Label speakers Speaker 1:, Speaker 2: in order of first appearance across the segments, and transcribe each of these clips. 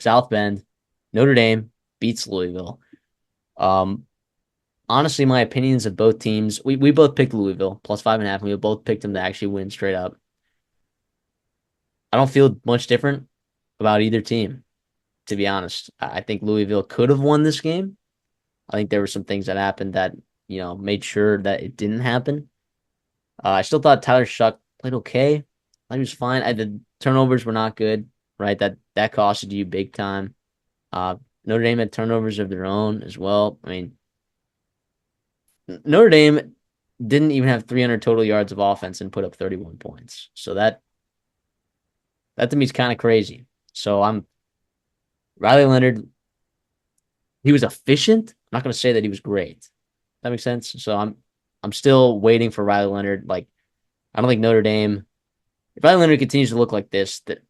Speaker 1: South Bend, Notre Dame beats Louisville. Um, Honestly, my opinions of both teams, we both picked Louisville plus 5.5, and we both picked them to actually win straight up. I don't feel much different about either team, to be honest. I think Louisville could have won this game. I think there were some things that happened that, made sure that it didn't happen. I still thought Tyler Shuck played okay. I thought he was fine. The turnovers were not good, right? That costed you big time. Uh, Notre Dame had turnovers of their own as well. I mean, Notre Dame didn't even have 300 total yards of offense and put up 31 points. So that to me is kind of crazy. So I'm Riley Leonard. He was efficient. I'm not going to say that he was great. That makes sense. So I'm still waiting for Riley Leonard. Like, I don't think Notre Dame. If Riley Leonard continues to look like this, that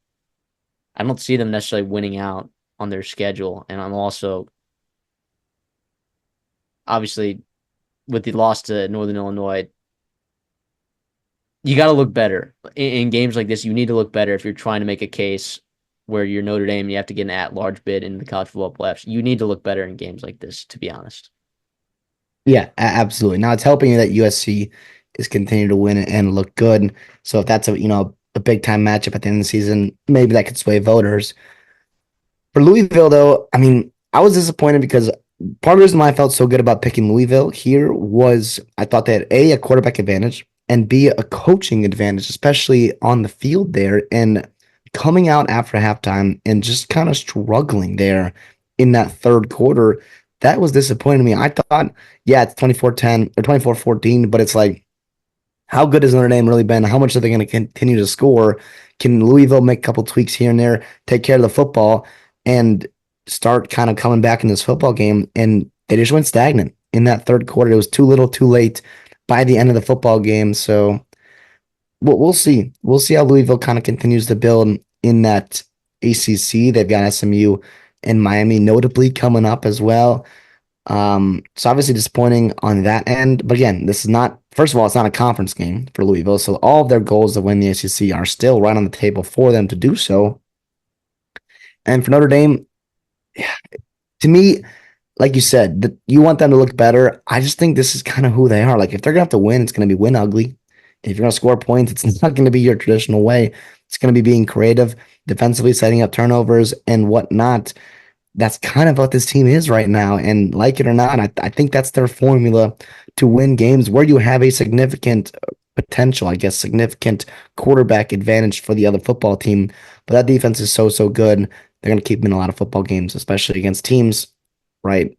Speaker 1: I don't see them necessarily winning out on their schedule. And I'm also obviously with the loss to Northern Illinois, you got to look better in games like this. You need to look better if you're trying to make a case where you're Notre Dame and you have to get an at-large bid in the college football playoffs. You need to look better in games like this, to be honest.
Speaker 2: Yeah, absolutely. Now it's helping that USC is continuing to win and look good. So if that's a big time matchup at the end of the season, maybe that could sway voters. For Louisville, though, I mean, I was disappointed because part of the reason why I felt so good about picking Louisville here was I thought they had a quarterback advantage and B a coaching advantage, especially on the field there and coming out after halftime and just kind of struggling there in that third quarter. That was disappointing to me. I thought, yeah, it's 24-10 or 24-14, but it's like, how good has Notre Dame really been? How much are they going to continue to score? Can Louisville make a couple tweaks here and there, take care of the football, and start kind of coming back in this football game? And they just went stagnant in that third quarter. It was too little, too late by the end of the football game. So we'll see. We'll see how Louisville kind of continues to build in that ACC. They've got SMU and Miami notably coming up as well. It's obviously disappointing on that end. But again, this is not, first of all, it's not a conference game for Louisville. So all of their goals to win the ACC are still right on the table for them to do so. And for Notre Dame, to me, like you said, that you want them to look better. I just think this is kind of who they are. Like if they're gonna have to win, it's gonna be win ugly. If you're gonna score points, it's not gonna be your traditional way. It's gonna be being creative, defensively setting up turnovers and whatnot. That's kind of what this team is right now. And like it or not, I think that's their formula to win games where you have a significant potential, I guess, significant quarterback advantage for the other football team. But that defense is so, so good. They're going to keep them in a lot of football games, especially against teams, right,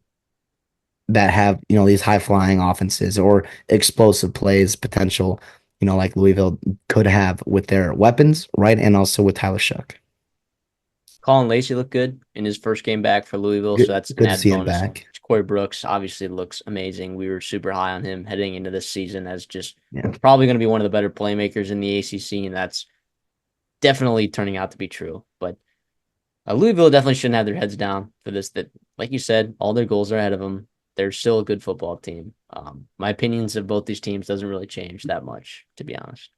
Speaker 2: that have, these high flying offenses or explosive plays potential, like Louisville could have with their weapons, right? And also with Tyler Shuck.
Speaker 1: Colin Lacey looked good in his first game back for Louisville, so
Speaker 2: Good,
Speaker 1: that's an
Speaker 2: good to
Speaker 1: added
Speaker 2: see him
Speaker 1: bonus.
Speaker 2: back.
Speaker 1: Corey Brooks obviously looks amazing. We were super high on him heading into this season as just
Speaker 2: Yeah.
Speaker 1: probably going to be one of the better playmakers in the ACC, and that's definitely turning out to be true. But Louisville definitely shouldn't have their heads down for this. That, like you said, all their goals are ahead of them. They're still a good football team. My opinions of both these teams doesn't really change that much, to be honest.